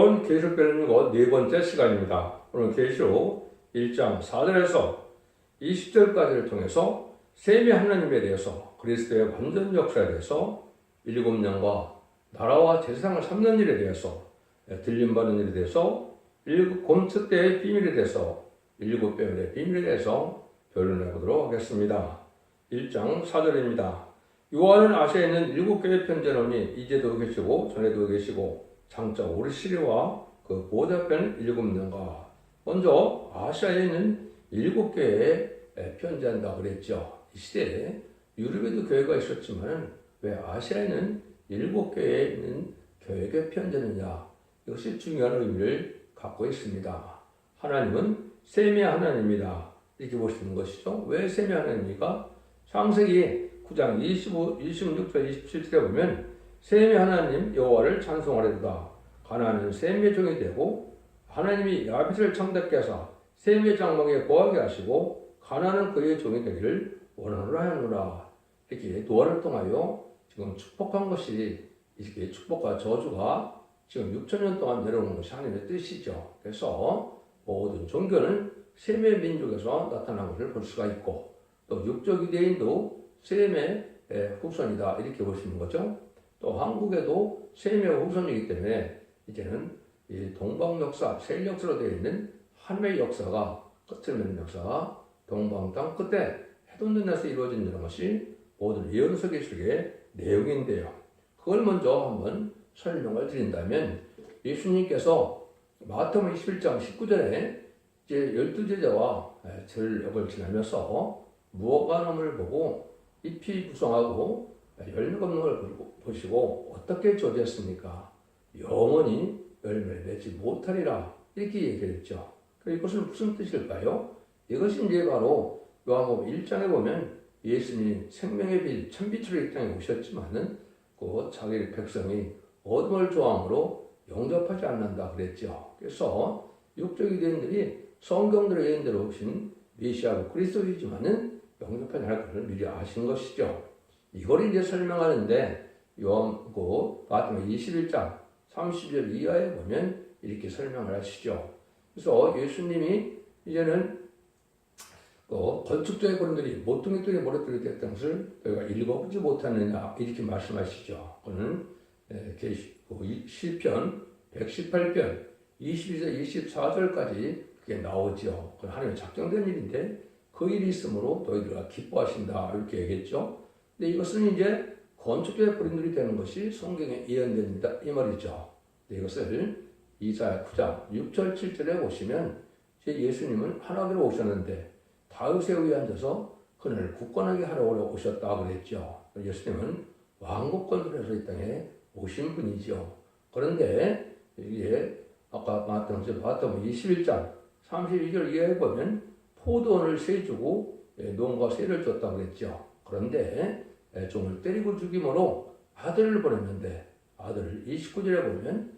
오늘 계시록 배우는 것 네 번째 시간입니다. 오늘 계시록 1장 4절에서 20절까지를 통해서 셈이 하나님에 대해서 그리스도의 완전 역사에 대해서 일곱 년과 나라와 제사장을 삼는 일에 대해서 들림받은 일에 대해서 일곱 곰투 때의 비밀에 대해서 일곱 배열의 비밀에 대해서 변론해 보도록 하겠습니다. 1장 4절입니다. 요한은 아시아에 있는 일곱 개의 편지노니 이제도 계시고 전에도 계시고 장차 오르시리와 그 보좌편 일곱 년과 먼저 아시아에 있는 일곱 개의 편지한다 그랬죠. 이 시대에 유럽에도 교회가 있었지만 왜 아시아에는 일곱 개에 있는 교회가 편지느냐, 이것이 중요한 의미를 갖고 있습니다. 하나님은 셈의 하나님이다 이렇게 보시는 것이죠. 왜 셈의 하나님입니까? 창세기 9장 26절 27절에 보면 셈의 하나님 여호와를 찬송하리로다. 가나안은 셈의 종이 되고 하나님이 야벳을 창답케 하사 셈의 장막에 거하게 하시고 가나안은 그의 종이 되기를 원하노라 하노라. 이렇게 노아를 통하여 지금 축복한 것이, 이렇게 축복과 저주가 지금 6천년 동안 내려오는 것이 하나님의 뜻이죠. 그래서 모든 종교는 셈의 민족에서 나타난 것을 볼 수가 있고, 또 육적 유대인도 셈의 후손이다 이렇게 보시는 거죠. 또 한국에도 셈의 후손이기 때문에 이제는 이 동방 역사, 셀 역사로 되어 있는 하나님의 역사가, 끝을 맺는 역사가 동방 땅 끝에 해돋는 데서 이루어진 이런 것이 모든 예언서 기술의 내용인데요. 그걸 먼저 한번 설명을 드린다면, 예수님께서 마태복음 21장 19절에 이제 12제자와 절역을 지나면서 무화과나무를 보고 잎이 무성하고 열매가 없는 걸 보시고 어떻게 조지했습니까? 영원히 열매를 맺지 못하리라 이렇게 얘기했죠. 이것은 무슨 뜻일까요? 이것이 이제 바로 요한복음 1장에 보면 예수님이 생명의 빛, 참빛으로 이 땅에 오셨지만은 그 자기 백성이 어둠을 좋아함으로 영접하지 않는다 그랬죠. 그래서 육적 유대인들이 성경대로 예언대로 오신 메시아고 그리스도이지만은 영접하지 않을 것을 미리 아신 것이죠. 이걸 이제 설명하는데 요한복음 마태복음 21장 30절 이하에 보면 이렇게 설명을 하시죠. 그래서 예수님이 이제는 건축자의 그런들이 모퉁이 돌에 모래돌이 됐던 것을 너희가 읽어보지 못하느냐 이렇게 말씀하시죠. 그는 시편 118편 22절 24절까지 그게 나오죠. 그건 하나님의 작정된 일인데 그 일이 있으므로 너희들과 기뻐하신다 이렇게 얘기했죠. 근데 이것은 이제 건축자의 그림들이 되는 것이 성경에 예언됩니다 이 말이죠. 이것을 이사야 9장 6절 7절에 보시면 예수님은 하나님으로 오셨는데 다윗의 위에 앉아서 그를 굳건하게 하러 오셨다 그랬죠. 예수님은 왕국 건설해서 이 땅에 오신 분이죠. 그런데 이게 아까 마태복음 21장 32절 이하에 보면 포도원을 세 주고 농과 새를 줬다 그랬죠. 그런데 종을 때리고 죽임으로 아들을 보냈는데 아들을 29절에 보면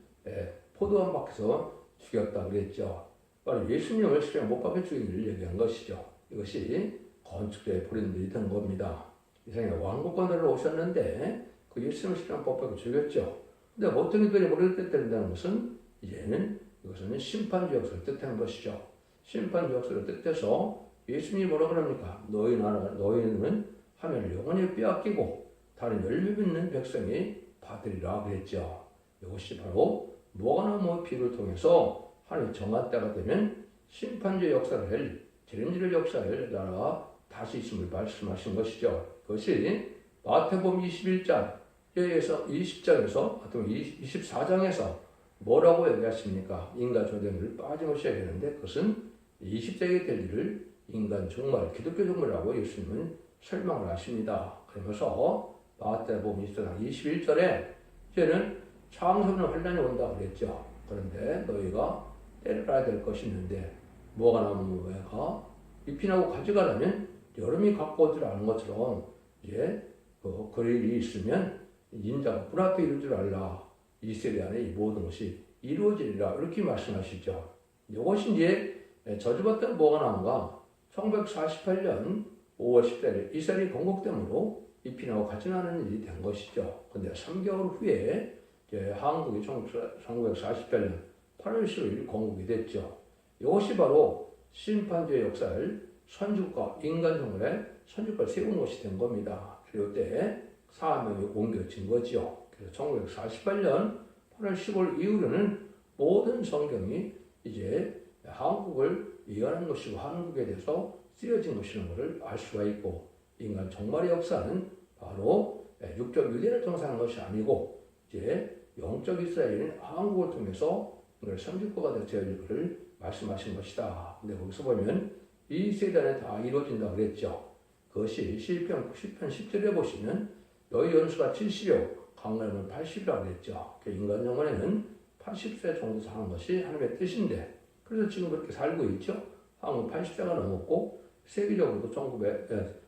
포도원 밖에서 죽였다 그랬죠. 바로 예수님을 십자가에 못 박혀 죽인 일을 얘기한 것이죠. 이것이 건축자의 불인들이 된 겁니다. 이 세상에 왕국 건설을 오셨는데 그 예수님을 십자가에 못 박혀 죽였죠. 근데 모퉁이들이 모래를 뜻한다는 것은 이제는 이것은 심판주 역사를 뜻하는 것이죠. 심판주 역사를 뜻해서 예수님이 뭐라 그럽니까? 너희는 하늘을 영원히 빼앗기고 다른 열매 맺는 백성이 받으리라 그랬죠. 이것이 바로 무화과나무 피를 통해서 하나님 정한 때가 되면 심판주의 역사를, 재림질의 역사를 나라 다시 있음을 말씀하신 것이죠. 그것이 마태복음 21장에서 20장에서 24장에서 뭐라고 얘기하십니까? 인간 조정을 빠짐없이 얘기하는데 그것은 20세기 될 일을 인간 종말, 기독교 종말이라고 예수님은 설명을 하십니다. 그러면서 마태복음 24장 21절에 이제는 창세는 환란이 온다 그랬죠. 그런데 너희가 때려야 될 것이 있는데 무화과나무가 잎이 나고 가지가 나면 여름이 갖고 오질 않은 것처럼 이제 그 일이 있으면 인자가 문 앞에 이룰 줄 알라. 이 세대 안에 이 모든 것이 이루어지리라 이렇게 말씀하시죠. 이것이 이제 저주받던 무화과나무가 1948년 5월 10일 이스라엘이 건국됨으로 잎이 나고 같이 나는 일이 된 것이죠. 근데 3개월 후에 한국이 1948년 8월 15일 건국이 됐죠. 이것이 바로 심판주의 역사를 선주과 인간 생활에 선주과를 세운 것이 된 겁니다. 그리고 그때 사명이 옮겨진 거죠. 그래서 1948년 8월 15일 이후로는 모든 성경이 이제 한국을 위하는 것이고 한국에 대해서 쓰여진 것이라는 것을 알 수가 있고, 인간 종말의 역사는 바로 육적 유대를 통해서 하는 것이 아니고 이제 영적 이스라엘인 한국을 통해서 선지과가 되어질 것을 말씀하신 것이다. 근데 거기서 보면 이 세단에 다 이루어진다 그랬죠. 그것이 시편 10절에 보시면 너희 연수가 70이요 강건함은 80이라고 그랬죠. 인간 영혼에는 80세 정도 사는 것이 하나님의 뜻인데, 그래서 지금 그렇게 살고 있죠. 한국 80세가 넘었고 세계적으로도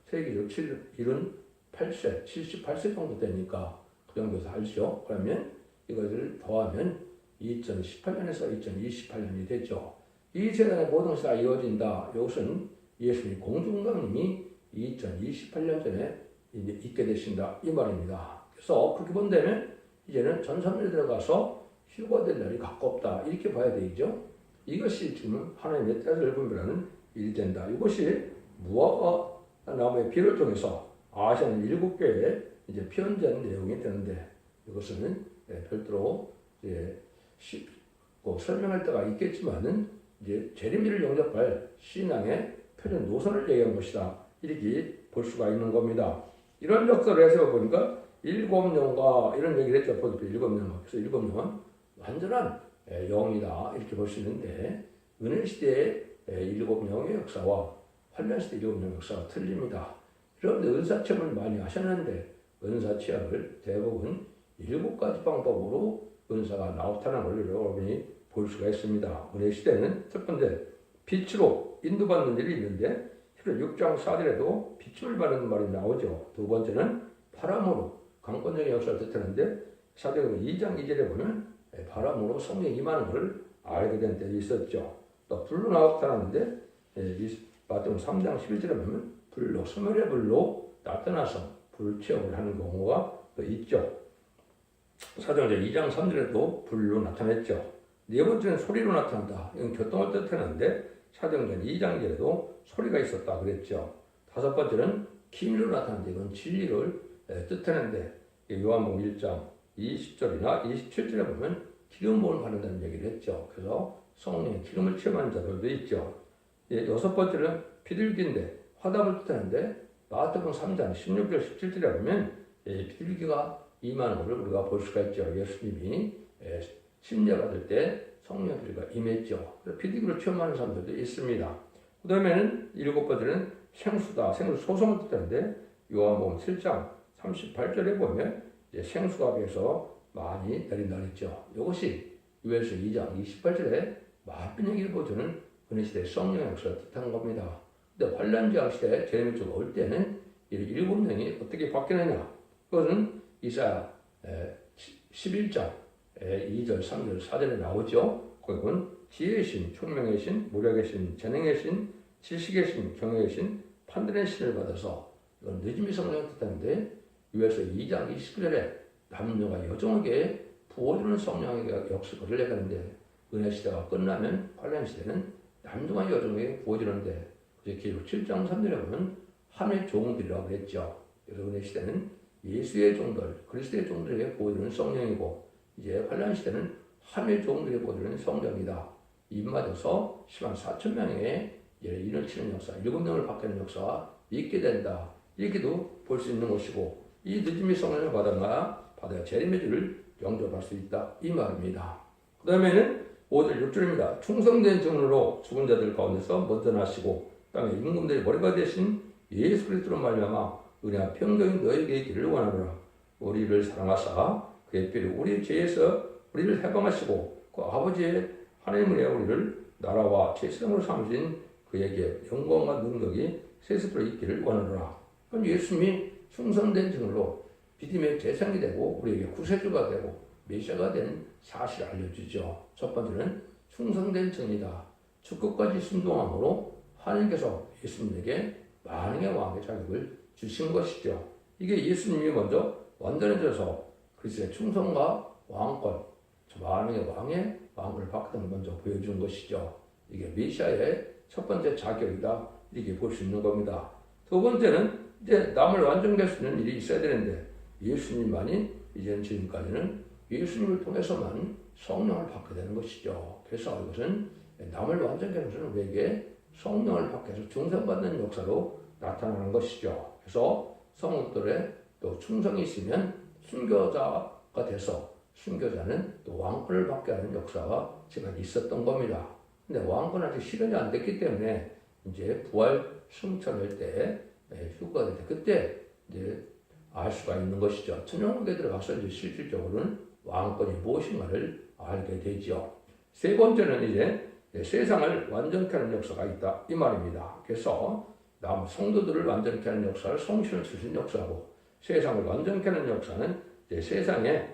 세계적으로 78세, 78세 정도 되니까 그 정도 살죠. 그러면 이것을 더하면 2018년에서 2028년이 됐죠. 이 세상의 모든 것이 다 이루어진다. 이것은 예수님 공중강림이 2028년 전에 이제 있게 되신다 이 말입니다. 그래서 그렇게 본다면 이제는 전성년에 들어가서 휴거될 날이 가깝다 이렇게 봐야 되죠. 이것이 지금 하나님의 뜻을 분별하는 일이 된다. 이것이 무화과 나무의 비를 통해서 아시아는 7개의 이제 편지한 내용이 되는데, 이것은 별도로 이제 설명할 때가 있겠지만은 이제 재림일을 영접할 신앙의 표준 노선을 얘기한 것이다. 이렇게 볼 수가 있는 겁니다. 이런 역사를 해서 보니까 7영과 이런 얘기를 했죠. 보니까 7영. 그래서 7영은 완전한 영이다. 이렇게 볼 수 있는데, 은혜시대의 7영의 역사와 환란시대 7영의 역사가 틀립니다. 그런데 은사체험을 많이 하셨는데, 은사체험을 대부분 7가지 방법으로 은사가 나타나는 걸 여러분이 볼 수가 있습니다. 은혜시대는 첫 번째, 빛으로 인도받는 일이 있는데, 6장 4절에도 빛을 받는 말이 나오죠. 두 번째는 바람으로 강권적인 역사를 뜻하는데, 사도행전 2장 2절에 보면 바람으로 성령이 임하는 것을 알게 된 때도 있었죠. 또 불로 나타나는데, 마태복음 3장 11절에 보면 불로, 소멸의 불로 나타나서 불체험을 하는 경우가 또 있죠. 사도행전 2장 3절에도 불로 나타냈죠. 네 번째는 소리로 나타난다. 이건 교통을 뜻하는데 사도행전 2장 2절에도 소리가 있었다 그랬죠. 다섯 번째는 기밀로 나타난다. 이건 진리를 뜻하는데 요한복음 1장 20절이나 27절에 보면 기름 부음을 받는다는 얘기를 했죠. 그래서 성령의 기름을 체험하는 자들도 있죠. 여섯 번째는 비둘기인데 화답을 뜻하는데 마태복음 3장 16절 17절에 보면 비둘기가 임하는 것을 우리가 볼 수가 있죠. 예수님이 침례받을 때 성령 비둘기가 임했죠. 그래서 비둘기를 체험하는 사람들도 있습니다. 그 다음에는 일곱 번째는 생수다. 생수 소송을 뜻하는데 요한복음 7장 38절에 보면 생수가 비해서 많이 내린다 그랬죠. 이것이 요엘서 2장 28절에 많은 얘기를 보여주는 은혜시대 성령의 역사를 뜻하는 겁니다. 근데 환란기왕 시대 제레미야 쪽 올 때는 이 7명이 어떻게 바뀌느냐? 그것은 이사야 11장 2절, 3절, 4절에 나오죠. 거기는 지혜의 신, 총명의 신, 무력의 신, 재능의 신, 지식의 신, 경외의 신, 판단의 신을 받아서 이건 늦음이 성령을 뜻하는데 요엘서 2장 29절에 남녀가 여종에게 부어주는 성령의 역사를 얘기하는데 은혜 시대가 끝나면 환란 시대는 남녀가 여종에게 부어주는데 기록 7장 3절에 보면 하늘의 종들이라고 그랬죠. 그래서 은혜 시대는 예수의 종들, 그리스도의 종들에게 보여주는 성령이고 이제 환란 시대는 하늘의 종들에게 보여주는 성령이다. 입맞아서 10만 4천 명의 인을 치는 역사, 7명을 바뀌는 역사가 있게 된다. 이렇게도 볼 수 있는 것이고 이 늦음이 성령을 받아야 재림의주를 영접할 수 있다. 이 말입니다. 그 다음에는 5절 6절입니다. 충성된 증언으로 죽은 자들 가운데서 먼저 나시고 땅에 임금들의 머리가 되신 예수 그리스도로 말미암아 은혜와 평강이 너에게 있기를 원하노라. 우리를 사랑하사 그의 피로 우리 죄에서 우리를 해방하시고 그 아버지의 하나님의 우리를 나라와 제사장으로 삼으신 그에게 영광과 능력이 세세토록 있기를 원하노라. 그럼 예수님이 충성된 증언으로 믿음의 대상이 되고 우리에게 구세주가 되고 메시아가 된 사실을 알려주죠. 첫 번째는 충성된 증이다. 죽고까지 순종함으로 하나님께서 예수님에게 만왕의 왕의 자격을 주신 것이죠. 이게 예수님이 먼저 완전해져서 그리스도의 충성과 왕권, 저 만왕의 왕의 왕권을 받게 먼저 보여주는 것이죠. 이게 메시아의 첫 번째 자격이다. 이렇게 볼 수 있는 겁니다. 두 번째는 이제 남을 완전케 할 수 있는 일이 있어야 되는데 예수님만이 이제는 지금까지는 예수님을 통해서만 성령을 받게 되는 것이죠. 그래서 이것은 남을 완전케 하는 것은 우리에게 성령을 받게 해서 중생받는 역사로 나타나는 것이죠. 그래서 성도들의 또 충성이 있으면 순교자가 돼서 순교자는 또 왕권을 받게 하는 역사가 지금 있었던 겁니다. 근데 왕권은 아직 실현이 안 됐기 때문에 이제 부활 승천할 때 휴거가 될 때 그때 이제 알 수가 있는 것이죠. 천연국에 들어가서 이제 실질적으로는 왕권이 무엇인가를 알게 되죠. 세 번째는 이제 세상을 완전케 하는 역사가 있다 이 말입니다. 그래서 남 성도들을 완전케 하는 역사를 성신을 주신 역사고 세상을 완전케 하는 역사는 이제 세상에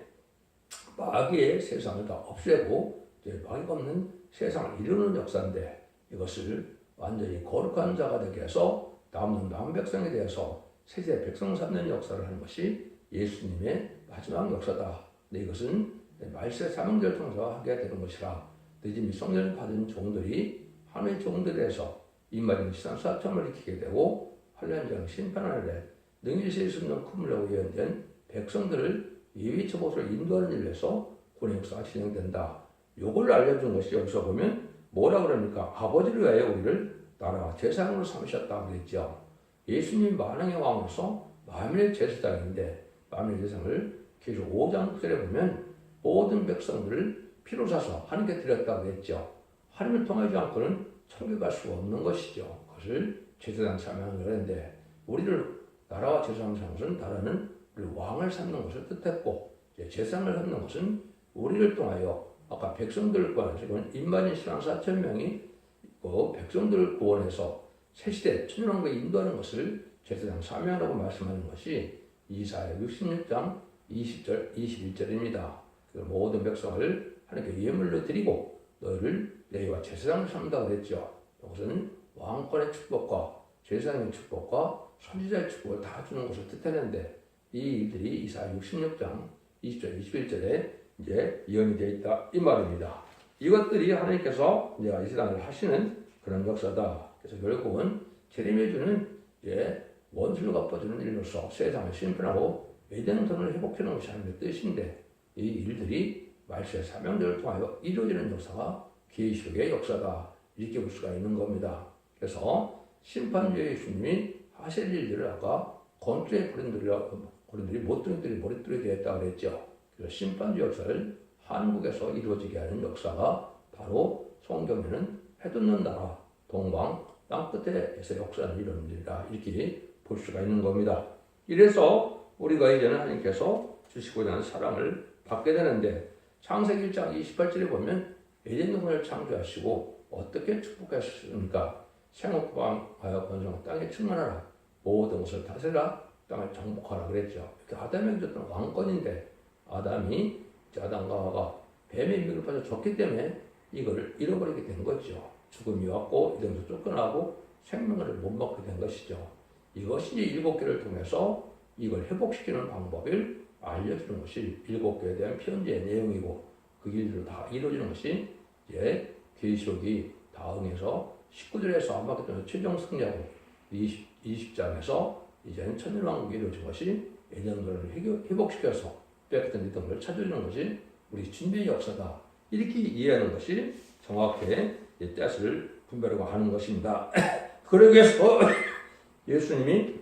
마귀의 세상을 다 없애고 이제 마귀가 없는 세상을 이루는 역사인데 이것을 완전히 거룩한 자가 되게 해서 남는 남백성에 대해서 세세 백성 삼는 역사를 하는 것이 예수님의 마지막 역사다. 근데 이것은 말세 사명제를 통해서 하게 되는 것이라 늦은 성령을 받은 종들이 하나님의 종들에서 이말인 시상 사참을 일으키게 되고 한란장 심판하는 능히 있을 수 없는 큰물로 예언된 백성들을 예위 처보를 인도하는 일에서 구원 역사가 진행된다. 요걸 알려준 것이 여기서 보면 뭐라 그럽니까? 아버지를 위하여 우리를 나라와 제사장으로 삼으셨다 그랬죠. 예수님 만왕의 왕으로서 만민의 제사장인데 만민의 제사장을 계속 5장 9절에 보면 모든 백성들을 피로 사서 하나님께 드렸다고 했죠. 하나님을 통하지 않고는 천국에 갈 수가 없는 것이죠. 그것을 제사장 참여하는 거였는데 우리를 나라와 제사장을 삼는 것은 나라는 우리 왕을 삼는 것을 뜻했고 제사장을 삼는 것은 우리를 통하여 아까 백성들을 구원해서 이건 인만인 신앙 4,000명이 있고 백성들을 구원해서 새시대 천년왕국에 인도하는 것을 제사장 사명이라고 말씀하는 것이 이사야 66장 20절 21절입니다. 모든 백성을 하나님께 예물로 드리고 너를 내와 제사장을 삼는다고 그랬죠. 이것은 왕권의 축복과 제사장의 축복과 선지자의 축복을 다 주는 것을 뜻하는데 이 일들이 이사야 66장 20절 21절에 이제 예언이 되어 있다 이 말입니다. 이것들이 하나님께서 이제 이 세상을 하시는 그런 역사다. 그래서 결국은 재림해 주는 이제 원수를 갚아주는 일로서 세상을 심판하고 에덴 동을 회복하는 것이 하나님의 뜻인데 이 일들이 말세의 사명들을 통하여 이루어지는 역사가 계시록의 역사다 이렇게 볼 수가 있는 겁니다. 그래서 심판주의 예수님이 하실 일들을 아까 건조의 고린들이 못들이들이 머리뚫이 되었다고 그랬죠. 그래서 심판주 역사를 한국에서 이루어지게 하는 역사가 바로 성경에는 해돋는 나라 동방 땅끝에서 역사를 이루는 일이다 이렇게 볼 수가 있는 겁니다. 이래서 우리가 이제는 하나님께서 주시고자 하는 사랑을 받게 되는데 창세기 1장 28절에 보면 에덴 동산을 창조하시고 어떻게 축복하셨습니까? 생업방하여 번성하여 땅에 충만하라 모든 것을 다스리라 땅을 정복하라 그랬죠. 이렇게 아담에게 줬던 왕권인데 아담이 아담과 하와가 뱀의 미를 빠져 졌기 때문에 이걸 잃어버리게 된 거죠. 죽음이 왔고 이들도 쫓겨나고 생명을 못 먹게 된 것이죠. 이것이 이제 7개를 통해서 이걸 회복시키는 방법을 알려주는 것이 7개에 대한 편지의 내용이고 그 길들로 다 이루어지는 것이 이제 계시록이 다 응해서 19절에서 안팎에 최종 승리하고 20장에서 이제는 천년왕국이 이루어진 것이 예전들을 회복시켜서 뺏겼던 리듬을 찾아주는 것이 우리 준비의 역사다. 이렇게 이해하는 것이 정확히 뜻을 분별하고 하는 것입니다. 그러기 위해서 예수님이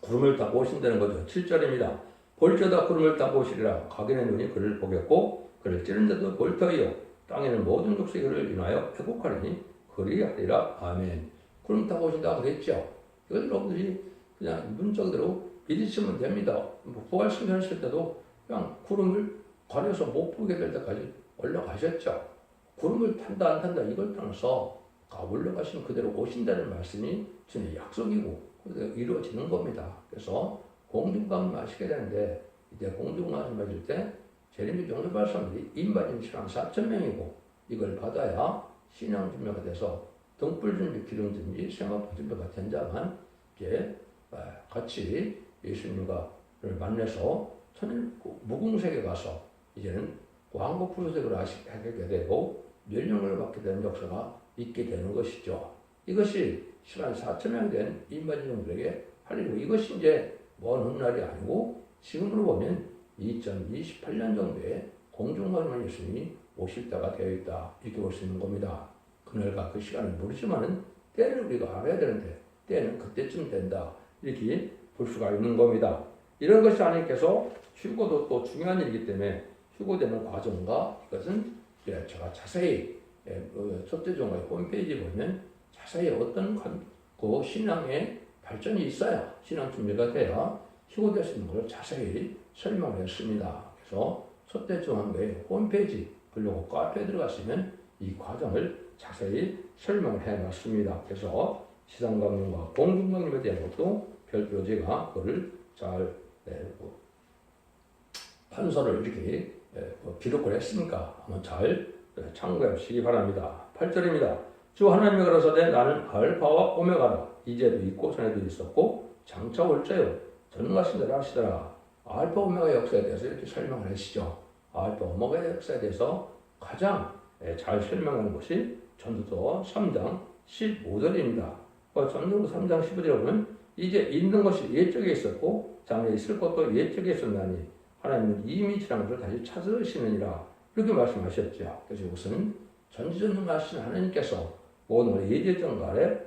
구름을 타고 오신다는 거죠. 7절입니다. 볼지어다 구름을 타고 오시리라. 각인의 눈이 그를 보겠고 그를 찌른 자도 볼 터이요 땅에는 모든 족속이 그를 인하여 회복하리니 그리하리라. 아멘. 구름 타고 오신다 그랬죠. 이건 여러분들이 그냥 문적대로 믿으시면 됩니다. 부활 승천하실 때도 그냥 구름을 가려서 못 보게 될 때까지 올라가셨죠. 구름을 탄다 안 탄다 이걸 떠나서 올라가신 그대로 오신다는 말씀이 주님의 약속이고 이루어지는 겁니다. 그래서 공중강림 하시게 되는데 이제 공중강림 하실 때 재림의 종교발 사람들이 임받은 신앙 4,000명이고 이걸 받아야 신앙 준비가 돼서 등불 준비, 기름 준비, 생활 준비가 된다면 이제 같이 예수님과 만나서 천일 무궁세계 가서 이제는 광고 프로젝트를 하게 되고 연령을 받게 되는 역사가 있게 되는 것이죠. 이것이 시간 4천명 된 인반인종들에게 할 일이고, 이것이 이제 먼 훗날이 아니고 지금으로 보면 2028년 정도에 공중만원 예수님이 오실 때가 되어 있다, 이렇게 볼 수 있는 겁니다. 그날과 그 시간을 모르지만은 때를 우리가 알아야 되는데 때는 그때쯤 된다, 이렇게 볼 수가 있는 겁니다. 이런 것이 하나님께서 휴고도 또 중요한 일이기 때문에 휴고되는 과정과 이것은 제가 자세히 첫째 종의 홈페이지 보면 자세히 어떤 그 신앙의 발전이 있어야, 신앙 준비가 돼야 휴고될 수 있는 걸 자세히 설명을 했습니다. 그래서 첫째 종의 홈페이지 그리고 카페에 들어가시면 이 과정을 자세히 설명을 해놨습니다. 그래서 시상강림과 공중강림에 대한 것도 별도로 제가 그거를 잘 판서를 이렇게 기록을 했으니까 한번 잘 참고해 주시기 바랍니다. 8절입니다. 주 하나님이 가라사대 나는 알파와 오메가라. 이제도 있고 전에도 있었고 장차 올 자요 전능하신 자라 하시더라. 알파 오메가의 역사에 대해서 이렇게 설명을 하시죠. 알파 오메가의 역사에 대해서 가장 잘 설명하는 것이 전도서 3장 15절입니다. 전도서 3장 15절에 보면 이제 있는 것이 옛적에 있었고 장래 있을 것도 옛적에 있었나니 하나님은 이미 지난 것을 다시 찾으시느니라, 이렇게 말씀하셨죠. 그래서 이것은 전지전능하신 하나님께서 모든 예제전갈에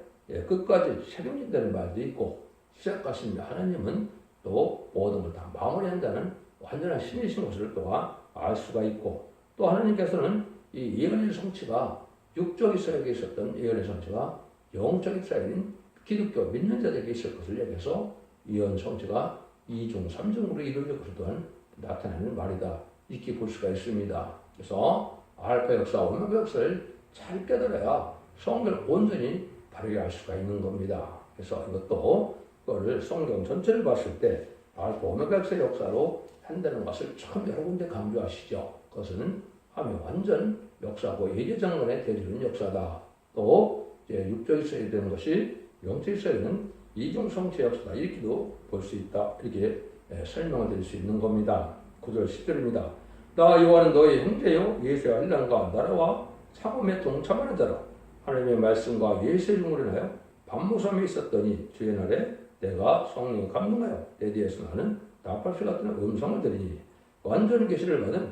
끝까지 책임진다는 말도 있고, 시작하신 하나님은 또 모든 걸 다 마무리한다는 완전한 신이신 것을 또한 알 수가 있고, 또 하나님께서는 이 예언의 성취가 육적 이스라엘에게 있었던 예언의 성취가 영적 이스라엘인 기독교 믿는 자들에게 있을 것을 얘기해서 예언 성취가 2중 3중으로 이루어질 것을 또한 나타내는 말이다, 이렇게 볼 수가 있습니다. 그래서 알파 역사, 오메가 역사를 잘 깨달아야 성경을 온전히 바르게 알 수가 있는 겁니다. 그래서 이것도 그거를 성경 전체를 봤을 때 알파 오메가 역사로 한다는 것을 처음 여러 군데 강조하시죠. 그것은 하면 완전 역사고 예제장관에 대주는 역사다. 또 이제 육적 있어야 되는 것이 영적 있어야 되는 이중 성체 역사다, 이렇게도 볼 수 있다, 이렇게 설명을 드릴 수 있는 겁니다. 9절 10절입니다. 나 요한은 너희 형제요 예수의 알랑과 나라와 사범에 동참하는 자라. 하나님의 말씀과 예수의 중으로 인하여 반모섬에 있었더니 주의 날에 내가 성령에 감동하여 내 뒤에서 나는 나팔수 같은 음성을 들으니, 완전 계시를 받은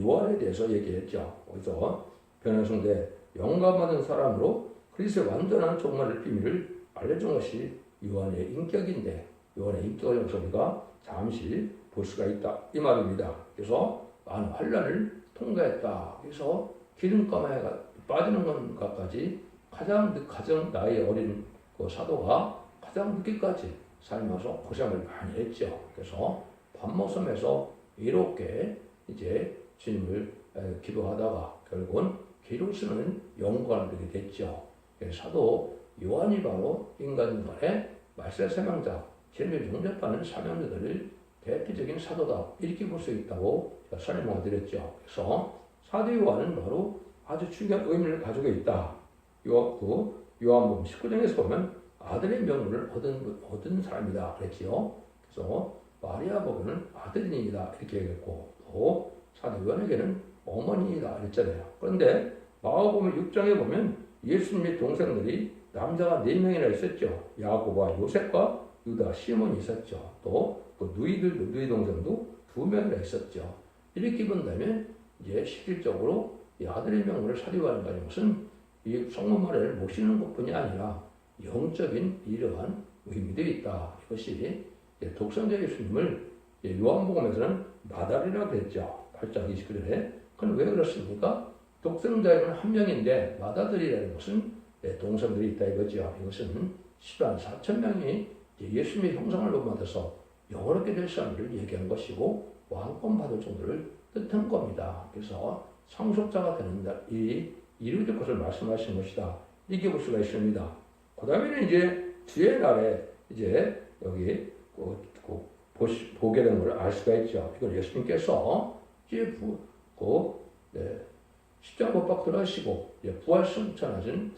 요한에 대해서 얘기했죠. 그래서 변화성대 영감받은 사람으로 그리스도의 완전한 종말의 비밀을 알려준 것이 요한의 인격인데, 요한의 인격을 우리가 잠시 볼 수가 있다, 이 말입니다. 그래서 많은 환란을 통과했다. 그래서 기름감에 빠지는 것까지 가장 나이 어린 그 사도가 가장 늦게까지 살면서 고생을 많이 했죠. 그래서 반모섬에서 이렇게 이제 주님을 기도하다가 결국은 기도 쓰는 영광을 누리게 됐죠. 사도 요한이 바로 인간들의 말세 사명자, 죄를 용접하는 사명자들을 대표적인 사도다, 이렇게 볼 수 있다고 제가 설명을 드렸죠. 그래서 사도 요한은 바로 아주 중요한 의미를 가지고 있다. 요한복음 19장에서 보면 아들의 명분을 얻은 사람이다 그랬지요. 그래서 마리아 보고는 아들이다 이렇게 얘기했고, 또 사도 요한에게는 어머니이다 그랬잖아요. 그런데 마가복음 6장에 보면 예수님의 동생들이 남자가 4명이나 있었죠. 야고보와 요셉과 유다, 시몬이 있었죠. 또 누이 동생도 2명이나 있었죠. 이렇게 본다면 이제 실질적으로 이 아들의 명분을 사료하는 것은 이 성모마리아를 모시는 것뿐이 아니라 영적인 이러한 의미도 있다. 이것이 독생자 예수님을 요한복음에서는 마다리라고 했죠. 8장 29절에. 그건 왜 그렇습니까? 독생자는 한 명인데 마다들이라는 것은 동생들이 있다 이거죠. 이것은 10만 4천 명이 예수님의 형상을 본받아서 영원하게 될 사람들을 얘기한 것이고 왕권 받을 정도를 뜻한 겁니다. 그래서 상속자가 되는 이 이루어질 것을 말씀하신 것이다, 이렇게 볼 수가 있습니다. 그 다음에는 이제 주의 날에 이제 여기 보게 되는 걸 알 수가 있죠. 이걸 예수님께서 이제 십자가 못 박혀 들어가시고 부활 승천하신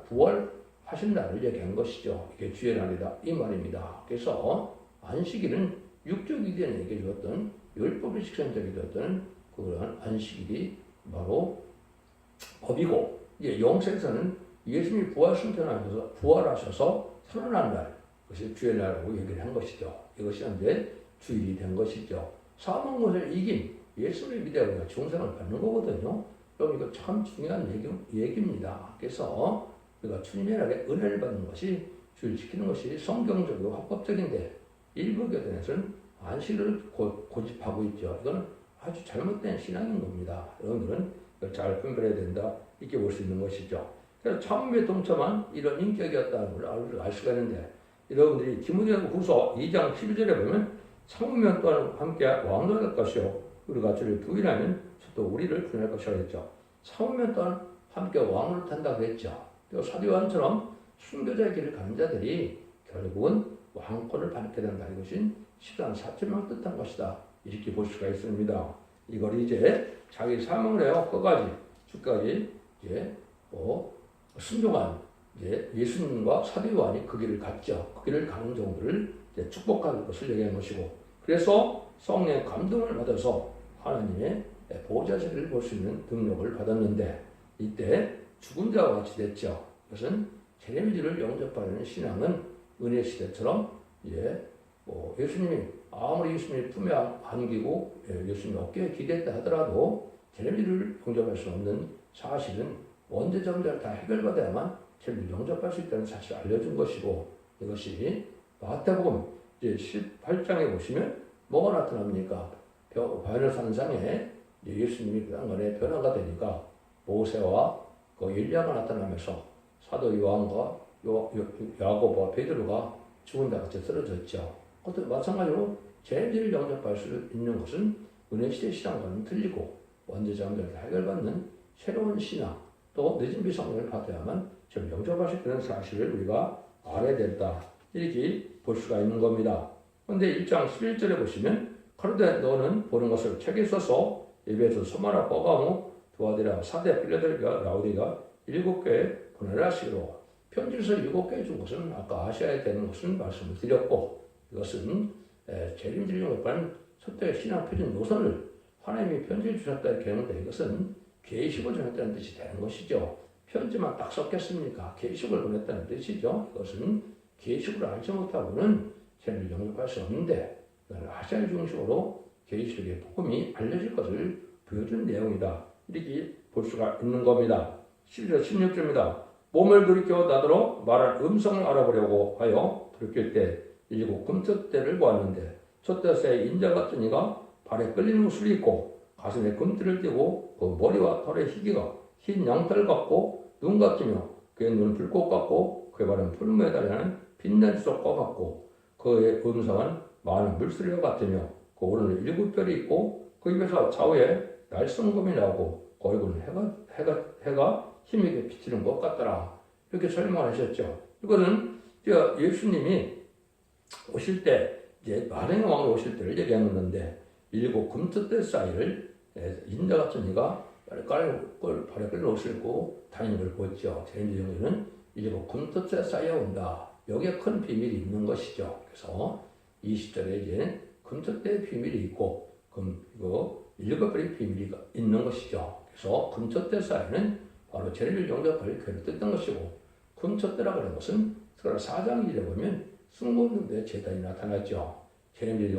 부활하신 날을 얘기한 것이죠. 이게 주의 날이다, 이 말입니다. 그래서 안식일은 육적 이전에게 주었던 율법의 식선적이 되었던 그런 안식일이 바로 법이고, 이제 영생에서는 예수님이 부활하셔서 살아난 날, 그것이 주의 날이라고 얘기를 한 것이죠. 이것이 현재 주일이 된 것이죠. 사망 것을 이긴 예수님을 믿어 우리가 중생을 받는 거거든요. 그럼 이거 참 중요한 얘기입니다. 그래서 우리가 주님의 날에 은혜를 받는 것이 주일 지키는 것이 성경적이고 합법적인데 일부 교단에서는 안식일을 고집하고 있죠. 이건 아주 잘못된 신앙인 겁니다. 여러분들은 이걸 잘 분별해야 된다. 이렇게 볼 수 있는 것이죠. 그래서 참음에 동참한 이런 인격이었다는 걸 알 수가 있는데 여러분들이 디모데후서 2장 11절에 보면 참으면 또한 함께 왕노할 것이요 우리가 주를 부인하면 또 우리를 부인할 것이라고 했죠. 참으면 또한 함께 왕을 탄다고 했죠. 또 사도 요한처럼 순교자의 길을 가는 자들이 결국은 왕권을 받게 된다. 이것은 시간 4천명을 뜻한 것이다. 이렇게 볼 수가 있습니다. 이걸 이제 자기 사명을 해요. 끝까지 주까지 이제 순종한 이제 예수님과 사도 요한이 그 길을 갔죠. 그 길을 가는 정도를 이제 축복하는 것을 얘기하는 것이고, 그래서 성령의 감동을 받아서 하나님의 보호자세를 볼 수 있는 능력을 받았는데 이때 죽은 자와 같이 됐죠. 그것은 제레미지를 영접하려는 신앙은 은혜 시대처럼 예수님이 아무리 예수님이 품에 안기고 예수님이 어깨에 기댔다 하더라도 제레미지를 영접할 수 없는 사실은 원죄자들 다 해결받아야만 제레미지를 영접할 수 있다는 사실을 알려준 것이고, 이것이 마태복음 18장에 보시면 뭐가 나타납니까? 바늘산상에 예수님이 그 안간에 변화가 되니까 모세와 그 엘리야가 나타나면서 사도 요한과 야고보와 베드로가 죽은 데 같이 쓰러졌죠. 그것도 마찬가지로 제일을 영접할 수 있는 것은 은혜시대 신앙과는 틀리고 원죄자들을 해결받는 새로운 신앙, 또 늦은 비성령을 받아야만 지금 영접할 수 있는 사실을 우리가 알아야 된다. 이렇게 볼 수가 있는 겁니다. 그런데 1장 11절에 보시면 그런데 너는 보는 것을 책에 써서 에베소, 소마나, 버가모, 두아디라, 사대, 필라델피아, 라우디가 7교회에 보내라 하시기로 편지서 7개 준 것은 아까 아셔야 되는 것은 말씀을 드렸고, 이것은 재림질 영접한 첫째 신앙 표준 노선을 하나님이 편지를 주셨다 이렇게 하는데 이것은 계시를 전했다는 뜻이 되는 것이죠. 편지만 딱 썼겠습니까? 계시를 보냈다는 뜻이죠. 이것은 계시를 알지 못하고는 재림을 영접할 수 없는데 아시아 중심으로 계시록의 복음이 알려질 것을 보여준 내용이다. 이렇게 볼 수가 있는 겁니다. 11절 16절입니다. 몸을 돌이켜 나더러 말한 음성을 알아보려고 하여 돌이킬 때 7 금텟대를 보았는데 촛대새의 인자 같은 이가 발에 끌리는 옷을 입고 가슴에 금띠를 띠고 그 머리와 털의 희기가 흰 양털 같고 눈 같으며 그의 눈은 불꽃 같고 그의 발은 풀무에 달하는 빛난 수족과 같고 그의 음성은 많은 물소리와 같으며 그 오른은 7별이 있고 그 입에서 좌우에 날성검이 나오고 그 얼굴은 해가 힘있게 비치는 것 같더라. 이렇게 설명하셨죠. 이거는 예수님이 오실 때 이제 만행의 왕이 오실 때를 얘기하는데 7 금텟대 사이를 인자 같은 이가 발에 끌려 옷을 입고 다니는 걸 보죠. 제일경에는 7 금텟대 사이에 온다. 여기에 큰 비밀이 있는 것이죠. 그래서 20절에 이제 금텟대의 비밀이 있고 이거 7별의 비밀이 있는 것이죠. 그래서 금텟대 사이는 바로 제일을 영접할 교회를 뜻한 것이고, 금텟대라고 하는 것은 스가랴 4장에 보면 승고운동대 제단이 나타났죠. 제일을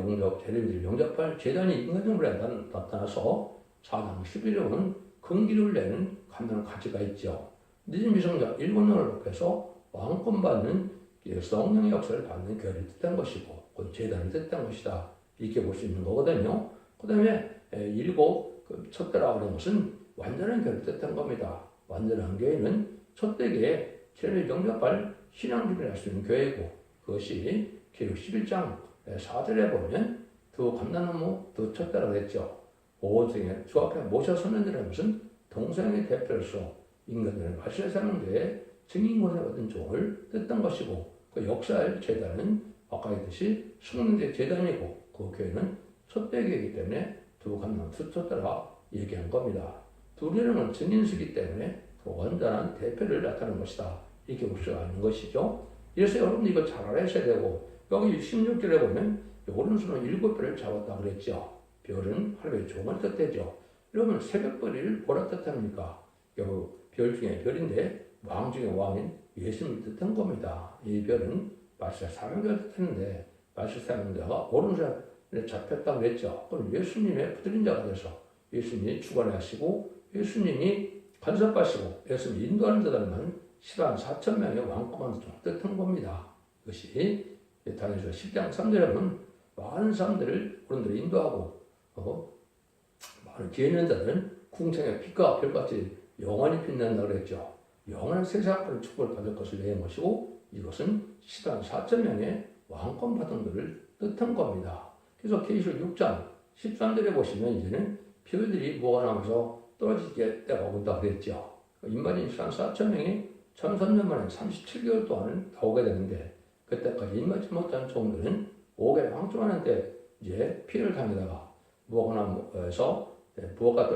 영접할 제단이 인간적으로 나타나서 4장 11절에 보면 금기를 내는 감당한 가치가 있죠. 늦은 미성자 7명을 복해서 왕권 받는 성령의 역사를 받는 교회를 뜻한 것이고, 그 제단을 뜻한 것이다. 이렇게 볼 수 있는 거거든요. 그 다음에 7 촛대라고 하는 것은 완전한 교회를 뜻한 겁니다. 완전한 교회는 촛대기에 제를 영접할 신앙기를 할 수 있는 교회이고, 그것이 기록 11장 4절에 보면 두 감람나무 두 촛대라고 했죠. 오중에 주 앞에 모셔서는 이라는 것은 동성의 대표로서 인간들의 마시아 사명교회의 증인권을 얻은 종을 뜻한 것이고, 그 역사의 제단은 아까 했듯이 숙련대 제단이고, 그 교회는 촛대교이기 때문에 두 감람 두 촛대라 얘기한 겁니다. 둘이는 증인수기 때문에 그 완전한 대표를 나타내는 것이다. 이렇게 볼 수가 있는 것이죠. 그래서 여러분 이거 잘 알아야 되고, 여기 16절에 보면 오른손은 7별을 잡았다 그랬죠. 별은 하루의 종을 뜻하죠. 여러분 새벽별을 뭐라 뜻합니까? 별 중에 별인데 왕 중에 왕인 예수님을 뜻한 겁니다. 이 별은 마시아 사명자를 뜻했는데 마시아 사명자가 오른손에 잡혔다고 했죠. 그럼 예수님의 부들린 자가 돼서 예수님이 주관하시고 예수님이 간섭하시고 예수님이 인도하는 자들만 14,000명의 왕권을 뜻한 겁니다. 이것이 다니엘서 10장 3절에 보면 많은 사람들을 어른들이 인도하고 많은 지혜 있는 자들은 궁창의 빛과 별같이 영원히 빛난다고 그랬죠. 영원한 세상을 축복을 받을 것을 내는 것이고 이것은 14,000명의 왕권 받은 것을 뜻한 겁니다. 그래서 계시록 6장 13절에 보시면 이제는 별들이 모아나면서 떨어지게 때가 온다고 그랬죠. 인마진 14,000명이 1,300년 만에 37개월 동안 나오게 되는데 그때까지 인마지 못한 종들은 5개월 황충하는데 이제 피해를 당하다가 무화과나무에서 무화과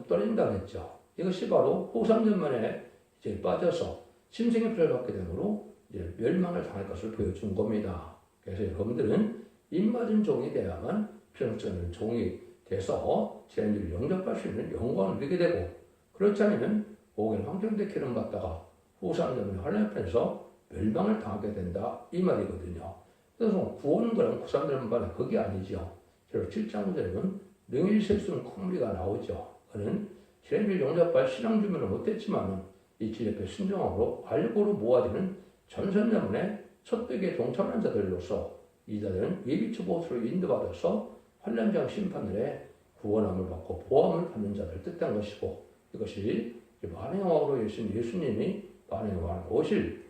떨어진다고 했죠. 이것이 바로 후삼년 만에 이제 빠져서 짐승의 피를 받게 되므로 이제 멸망을 당할 것을 보여준 겁니다. 그래서 여러분들은 입맞은 종이 돼야만 필요없는 종이 돼서 제인들을 영접할 수 있는 영광을 누리게 되고 그렇지 않으면 5개월 황정대 기름 받다가 후삼년의 환란편에서 멸망을 당하게 된다 이 말이거든요. 그래서 구원은 그런 구삼년 만에 그게 아니죠. 제로 7장 9절에는 능일실수는 콩리가 나오죠. 그는 제인들 영접할 신앙주문을 못했지만 이 지역의 순종함으로 알고로 모아지는 전선자문의 첫백에 동참한 자들로서 이 자들은 예비추보수로 인도받아서 환란장 심판날에 구원함을 받고 보함을 받는 자들 뜻한 것이고 이것이 만행왕으로 예수님이 만행왕 오실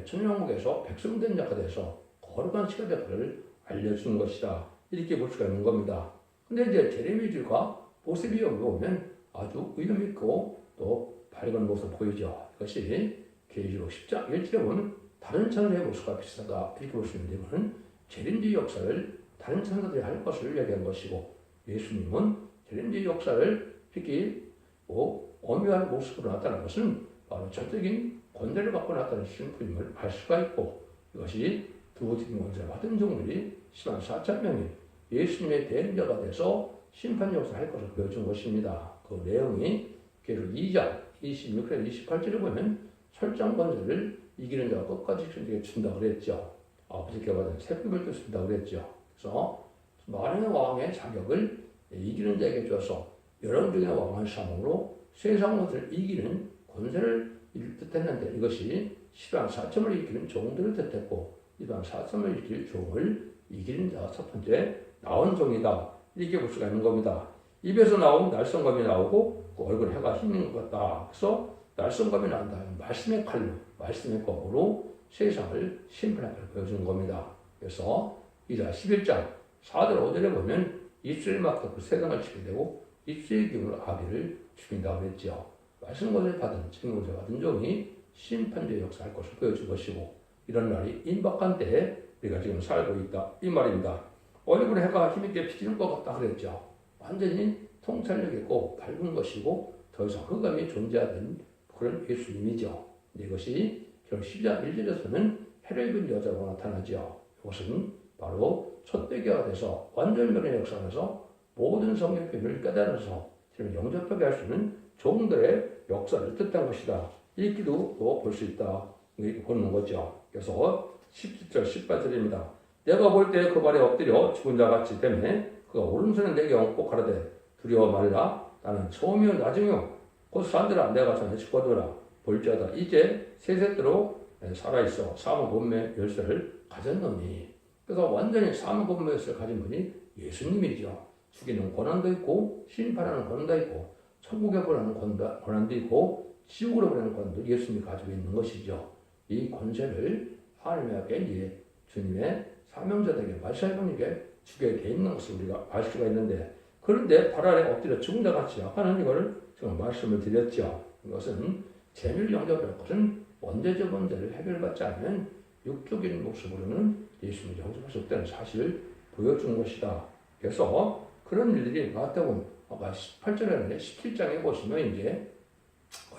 천년왕국에서 백성된 자가 돼서 거룩한 시가대를 알려주는 것이다 이렇게 볼 수가 있는 겁니다. 근데 이제 제레미야가 모습이 여기 오면 아주 의미 있고 또 밝은 모습 보이죠. 이것이 계시록 10장 1절에 보면 다른 천사의 모습과 비슷하다 이렇게 볼 수 있는데 이거는 재림지 역사를 다른 천사들이 할 것을 얘기한 것이고 예수님은 재림지 역사를 특히 오묘한 모습으로 나타난 것은 바로 전적인 권세를 갖고 나타나시는 분임을 알 수가 있고 이것이 두어진 권세를 받은 종들이 104,000명이 예수님의 대행자가 돼서 심판 역사를 할 것을 보여준 것입니다. 그 내용이 계속 2장 26절 28절에 보면 철장 권세를 이기는 자가 끝까지 준다고 그랬죠. 아버지께 받은 새벽을 준다고 그랬죠. 그래서 많은 왕의 자격을 이기는 자에게 줘서 여러 중의 왕을 삼음으로 세상 것을 이기는 권세를 뜻했는데 이것이 14,000을 이기는 종들을 뜻했고 14,000을 이길 종을 이기는 자가 첫 번째 나온 종이다 이렇게 볼 수가 있는 겁니다. 입에서 나온 날성검이 나오고 그 얼굴 해가 흰 것 같다. 그래서 날성검이 난다. 말씀의 칼로 말씀의 검으로 세상을 심판할 걸 보여주는 겁니다. 그래서 이자 11장 4절 5절에 보면 입술을 막고 그 세상을 치게 되고 입술의 기운으로 아비를 죽인다고 했죠. 말씀 것을 받은 책임을 받은 종이 심판주의 역사할 것을 보여줄 것이고 이런 날이 임박한 때에 우리가 지금 살고 있다 이 말입니다. 얼굴 해가 힘있게 비치는 것 같다 그랬죠. 완전히 통찰력 있고 밝은 것이고 더 이상 흑암이 존재하는 그런 예수님이죠. 이것이 결국 10장 1절에서는 해를 입은 여자로 나타나죠. 이것은 바로 첫대기가 돼서 완전변의 역사에서 모든 성경 표현을 깨달아서 영접하게 할 수 있는 종들의 역사를 뜻한 것이다. 이렇게도 볼 수 있다. 이렇게 보는 거죠. 그래서 17절 18절입니다. 내가 볼 때 그 발에 엎드려 죽은 자같이 되매 그가 오른손에 내게 얹고 가라되 두려워 말라. 나는 처음이요 나중이요 곧 산들아 내가 전에 죽거더라. 볼지어다 이제 세세대로 살아있어 사무 본매 열쇠를 가졌노니. 그래서 완전히 사무 본매 열쇠를 가진 분이 예수님이죠. 죽이는 권한도 있고 심판하는 권한도 있고 천국에 보내는 권한도 있고 지옥으로 보내는 권한도 예수님이 가지고 있는 것이죠. 이 권세를 하나님의 앞에 주님의 사명자들에게 말씀하시게 주게 돼 있는 것을 우리가 알 수가 있는데 그런데 발 아래 엎드려 죽은 자같이 하는 이거를 지금 말씀을 드렸죠. 이것은 재미를 영접할 것은 원죄적 문제를 해결받지 않으면 육적인 모습으로는 예수님을 영접할 수 없다는 사실을 보여준 것이다. 그래서 그런 일들이 마태복음 18절에 17장에 보시면 이제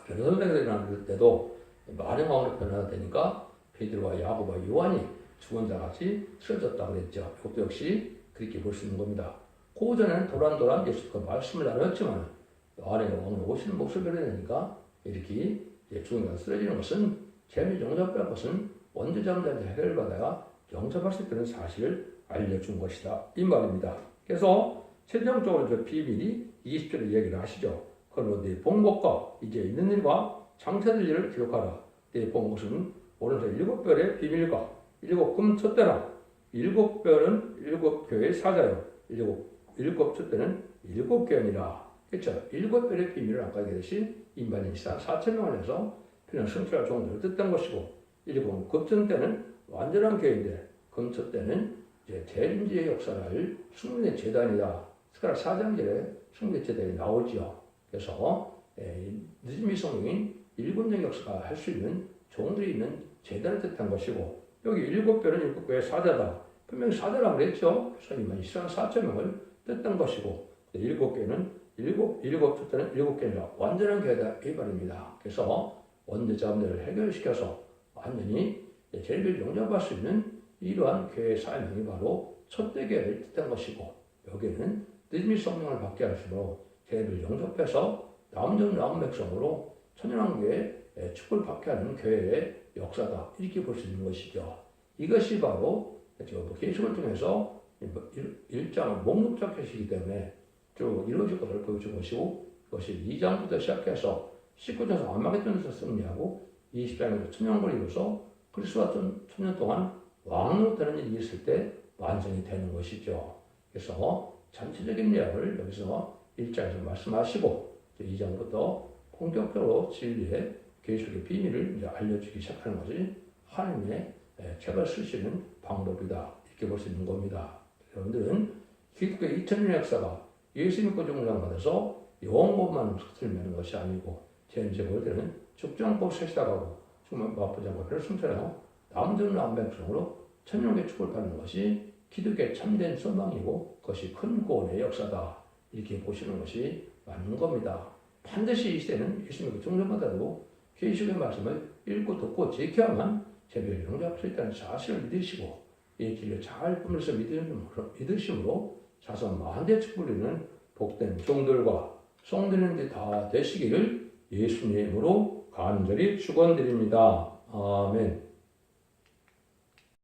변호사들이 일어날 때도 많은 왕으로 변화되니까 베드로와 야고보와 요한이 죽은 자같이 쓰러졌다고 그랬죠. 이것도 역시 그렇게 볼 수 있는 겁니다. 그 전에는 도란도란 예수가 말씀을 나눴지만 안에 오늘 오시는 목소리를 되니까 이렇게 중요가 쓰러지는 것은 재미 용접할 것은 원죄자들한테 해결받아야 용접할 수 있다는 사실을 알려준 것이다 이 말입니다. 그래서 최종적으로 저 비밀이 20절에 얘기를 하시죠. 그러므로 네 봉복과 이제 있는 일과 장차될 일을 기록하라. 네 봉복은 오른손 7별의 비밀과 7금 촛대라. 7별은 7교회의 사자요. 7 촛대는 7교회니라. 그렇죠. 7별의 비밀을 아까 얘기했듯이 인반인 4,000명을 해서 그냥 성취할 종들을 뜻한 것이고 7 급전 때는 완전한 교회인데 금초 때는 이제 대림지의 역사를 할 승리의 재단이다. 스가랴 4장절에 승리의 재단이 나오지요. 그래서 느지미 성령인 7년 역사가 할 수 있는 종들이 있는 재단을 뜻한 것이고 여기 7별은 7교회의 사자다. 분명히 사자라고 그랬죠. 그래서 이만 이스라엘 4,000명을 뜻한 것이고 7교회는 7 촛대는 7교회가 완전한 교회다 이 말입니다. 그래서 원죄자들을 해결시켜서 완전히 죄를 용납할 수 있는 이러한 교회의 사명이 바로 촛대교회를 뜻한 것이고 여기는 느지미 성령을 받게 하시므로 죄를 용접해서 남은 백성으로 천연왕국의 축복을 받게 하는 교회의 역사다 이렇게 볼 수 있는 것이죠. 이것이 바로 계시록을 통해서 1장은 목록적 계시이기 때문에 쭉 이루어질 것을 보여준 것이고 그것이 2장부터 시작해서 19장에서 아마겟돈에서 승리하고 20장에서 천년을 이루어서 그리스도와 천년 동안 왕으로 되는 일이 있을 때 완성이 되는 것이죠. 그래서 전체적인 내용을 여기서 1장에서 말씀하시고 2장부터 본격적으로 진리의 계시록의 비밀을 이제 알려주기 시작하는 것이 하나님의 책을 쓰시는 방법이다 이렇게 볼 수 있는 겁니다. 여러분들은 기독교의 2000년 역사가 예수 믿고 종장받아서 영원법만 스트리면 것이 아니고 제 볼 때는 죽정법 세시다가고 정말 마포지 않고 그를 숨처럼 남전 백성으로 천년의 축복을 받는 것이 기독교의 참된 소망이고 그것이 큰 구원의 역사다 이렇게 보시는 것이 맞는 겁니다. 반드시 이 시대는 예수 믿고 종장받아도 계시록의 말씀을 읽고 듣고 지켜야만 제비를 용접할 수 있다는 사실을 믿으시고 이 길을 잘 꾸며서 믿으심으로 자손 만대 축복을 이루는 복된 종들과 성도님들이 다 되시기를 예수님으로 간절히 축원드립니다. 아멘.